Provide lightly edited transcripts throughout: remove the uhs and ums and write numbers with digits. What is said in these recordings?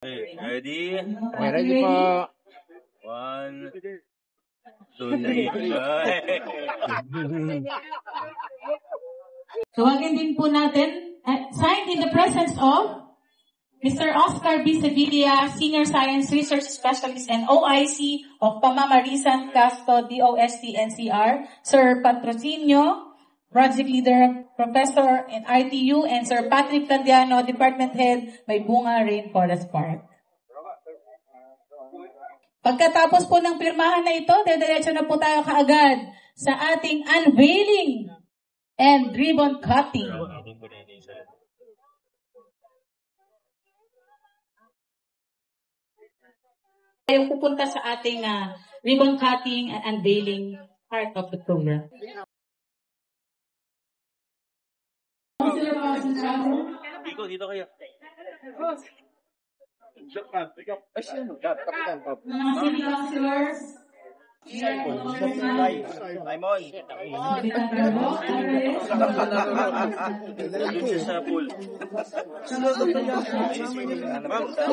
Hey, ready? Okay, ready po. 1, 2, 3. Tawagin din po natin, signed in the presence of Mr. Oscar B. Sevilla, Senior Science Research Specialist and OIC of Pamamarisan Casto, DOST, NCR, Sir Patrocinio, Project Leader, Professor in ITU, and Sir Patrick Candiano, Department Head, Maybunga Rainforest Park. Pagkatapos po ng pirmahan na ito, dediretso na po tayo kaagad sa ating unveiling and ribbon cutting. Tayo pupunta sa ating ribbon cutting and unveiling part of the program. Dito kayo. Mga city councilors, Limon. Sa pool.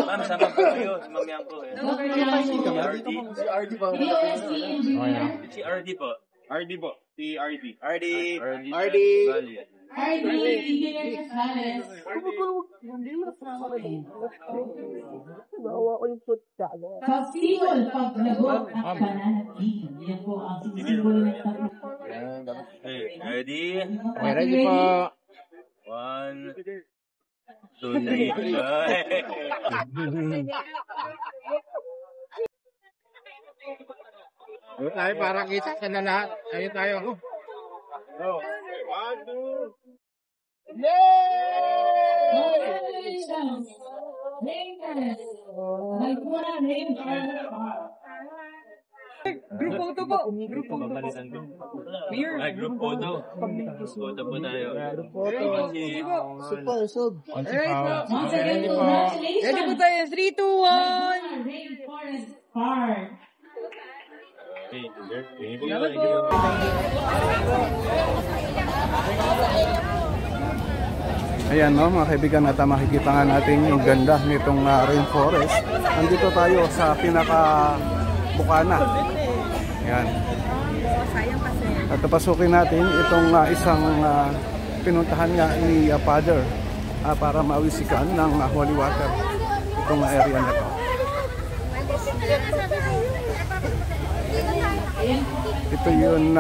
Ma'am, sama po kayo. Mamiyang po. Si RD po. RD po. Si RD. RD. Pag-simbol, paglagot at pananatili. Yan po ang simbol ng Ready? Okay, ready po. 1, 2, 3. Tayo parang kita ka na lahat. Ayun tayo. Group photo po. Group photo. Photo po tayo. Once again, congratulations. Ready po tayo. 3, 2, 1. Rainforest Park. Ayan no, mga kaibigan, at makikita nga natin yung ganda nitong rainforest. Nandito tayo sa pinaka-bukana. Ayan. At pasukin natin itong isang pinuntahan nga ni Father para mawisikan ng holy water itong area na to. Ito yung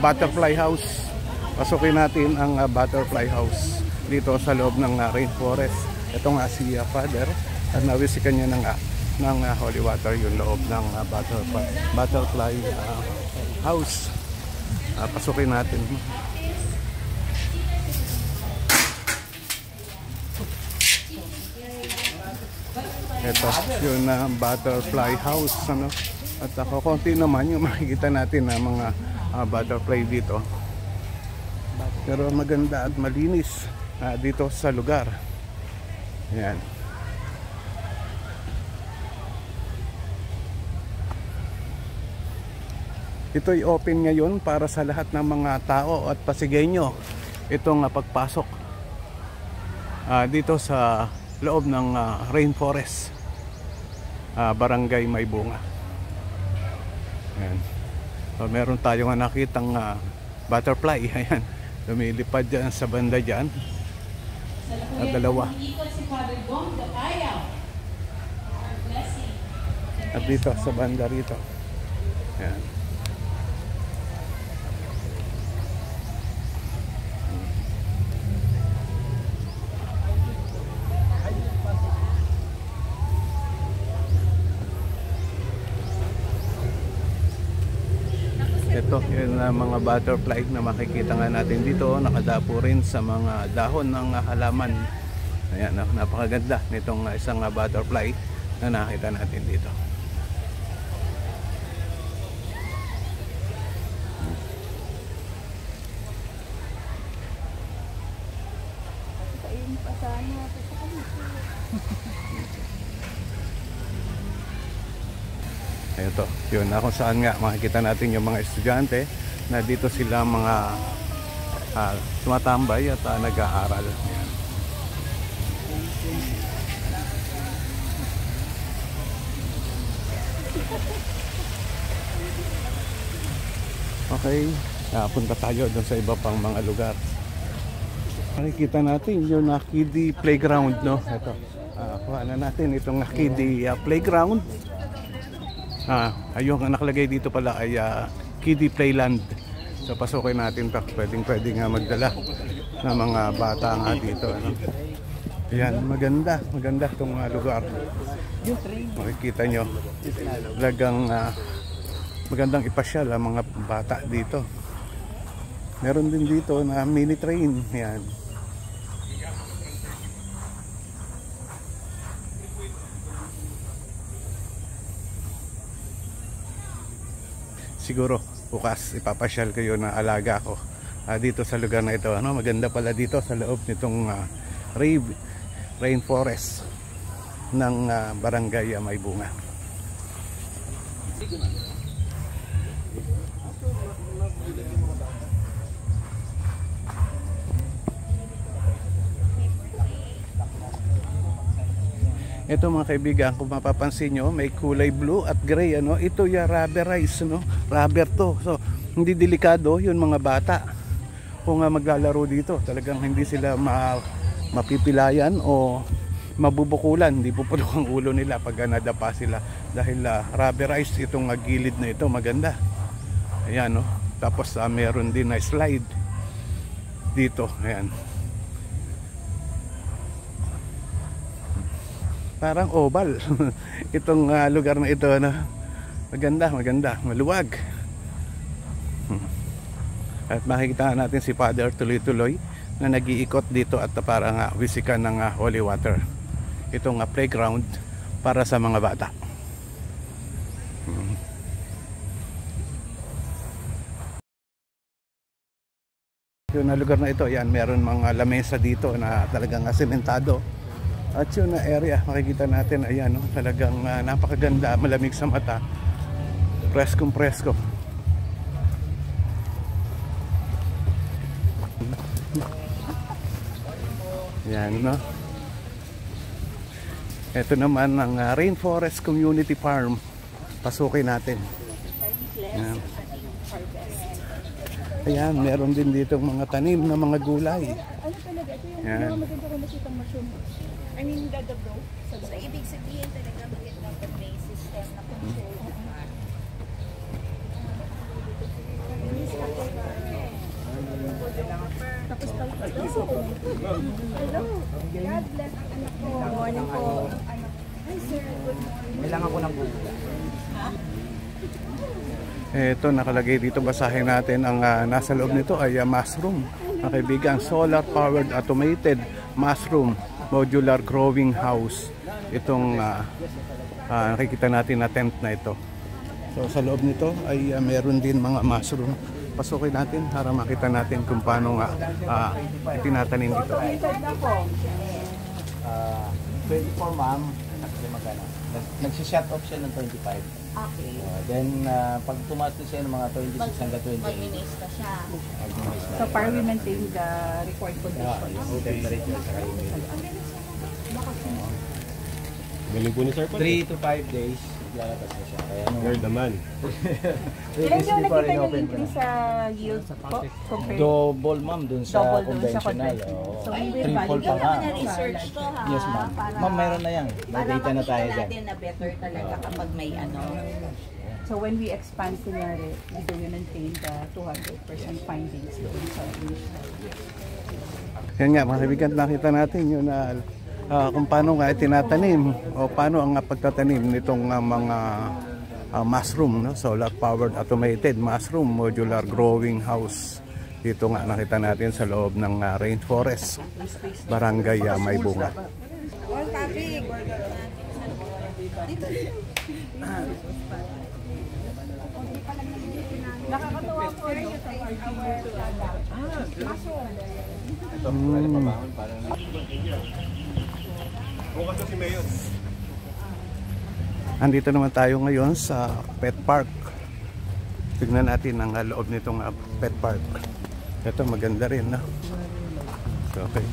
butterfly house. Pasukin natin ang butterfly house dito sa loob ng rainforest. Ito nga si Father at nawisikan niya ng holy water yung loob ng butterfly house. Pasukin natin. Ito yung butterfly house, ano? At konti naman yung makikita natin na mga butterfly dito. Pero maganda at malinis dito sa lugar. Ayan. Ito'y open ngayon para sa lahat ng mga tao at Pasigueño itong pagpasok dito sa loob ng rainforest, Barangay Maybunga. Ayan. So, meron tayong nakitang butterfly. Ayan. Lumilipad dyan sa banda dyan. At dalawa. At dito sa banda rito. Ayan. Ito yung mga butterfly na makikita nga natin dito, nakadapo rin sa mga dahon ng halaman. Ayan, napakaganda nitong isang butterfly na nakita natin dito. Ito, yun na kung saan nga makikita natin yung mga estudyante na dito sila mga tumatambay at nag-aaral. Okay, punta tayo doon sa iba pang mga lugar. Makikita natin yung kiddie playground, no? Ito. Kuha na natin itong kiddie playground. Ayun, ang nakalagay dito pala ay kiddie playland. So pasukin natin to. Pwede nga magdala ng mga bata nga dito, ano? Ayan, maganda itong lugar. Makikita nyo, talagang magandang ipasyal ang mga bata dito. Meron din dito na mini train. Ayan. Siguro bukas ipapasyal kayo na alaga ko dito sa lugar na ito, ano? Maganda pala dito sa loob nitong rainforest ng barangay May Bunga. Ito mga kaibigan, kung mapapansin nyo, may kulay blue at gray, ano? Ito yung rubberize, no? Rubber to. So, hindi delikado yun mga bata. Kung maglalaro dito, talagang hindi sila mapipilayan o mabubukulan. Hindi pupulok ang ulo nila pag nadapa sila. Dahil rubberized itong gilid na ito, maganda. Ayan, no? Tapos meron din na slide dito. Ayan. Parang oval itong lugar na ito, ano? Maganda, maluwag. At makikita natin si Father tuloy-tuloy na nag-iikot dito at parang wisikan ng holy water. Itong playground para sa mga bata. Yung lugar na ito, yan, meron mga lamesa dito na talagang sementado. At yun na area, makikita natin, ayan, no? Talagang napakaganda, malamig sa mata, preskong-presko. Yan, no? Ito naman ang Rainforest Community Farm. Pasukin natin. Yan. Ayan, meron din dito mga tanim na mga gulay. Ano talaga, ito yung Yan. maganda ko nakitang mushroom. I mean, dadablo. So, ibig sabihin talaga maganda pag may system na control. Tapos pala, hello. God bless ang anak ko. Good morning po. Hi sir, good morning. Kailangan ko ng buko. Ito, nakalagay dito, basahin natin. Ang nasa loob nito ay mushroom. Mga kaibigan, solar powered automated mushroom modular growing house. Itong nakikita natin na tent na ito. So sa loob nito ay meron din mga mushroom. Pasukin natin para makita natin kung paano nga tinatanim ito. 24 ma'am, nagsi-shut off siya ng 25. Okay. Then pag tumaas na siya ng mga 26 hanggang 28. Mag-minis na siya. So para we maintain the required conditions. Galing po ni Sir Paul. 3 to 5 days, lalabas na siya. Kaya Word naman. Ilan yung nakita yung increase sa yield po? Compared double ma'am dun sa double dun sa conventional. conventional. So Oo. we will Triple validate pa nga. Mga research to ha. Yes ma'am. Para, Ma'am, mayroon na yan. May para data na makita tayo dyan. natin na better talaga kapag may ano. So when we expand kunyari, we do maintain the 200% findings doon sa initial. Yan nga, mga kaibigan, nakita natin yun na kung paano nga tinatanim o paano ang pagtatanim nitong mga mushroom, no? Solar powered automated mushroom modular growing house. Dito nga nakita natin sa loob ng rainforest barangay May Bunga. Nakakatuwa po no? Andito naman tayo ngayon sa pet park. Tignan natin ang loob nitong pet park. Ito maganda rin, no? So, okay.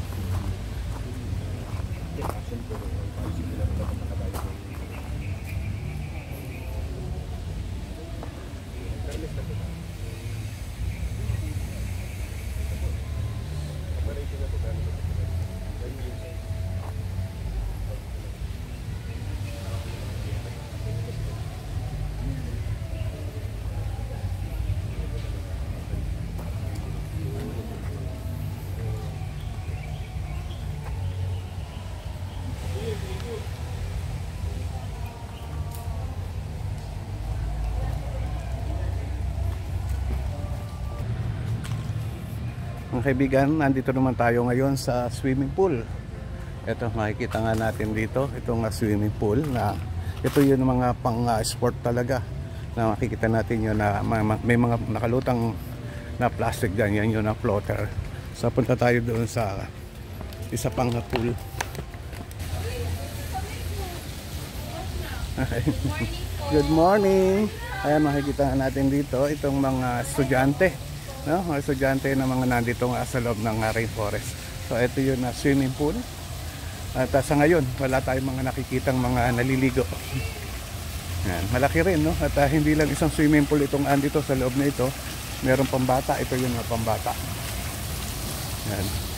Mga kaibigan, nandito naman tayo ngayon sa swimming pool. Ito, makikita nga natin dito, itong swimming pool na ito yung mga pang-sport talaga. Na makikita natin yun na may mga nakalutang na plastic dyan, yan yun na floater. So punta tayo doon sa isa pang pool. Good morning! Ayan, makikita natin dito itong mga estudyante. No? Mga estudyante na mga nandito nga sa loob ng rainforest. So ito yung swimming pool. At sa ngayon, wala tayong mga nakikitang mga naliligo. Yan, malaki rin, no? At hindi lang isang swimming pool itong andito sa loob na ito. Meron pambata, ito yung pambata. Yan.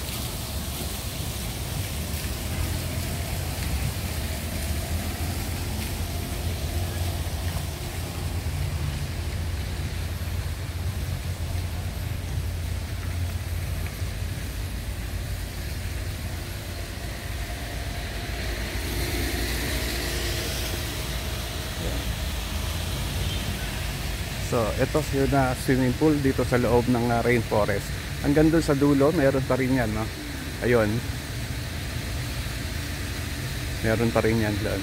So, ito yung swimming pool dito sa loob ng rainforest. Hanggang doon sa dulo, meron pa rin yan, no? Ayun. Meron pa rin yan doon.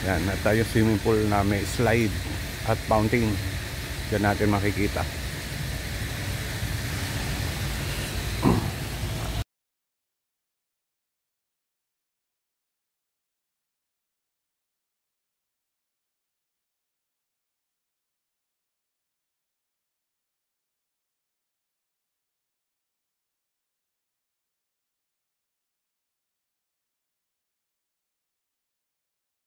Yan, at yung swimming pool na may slide at fountain. Diyan natin makikita.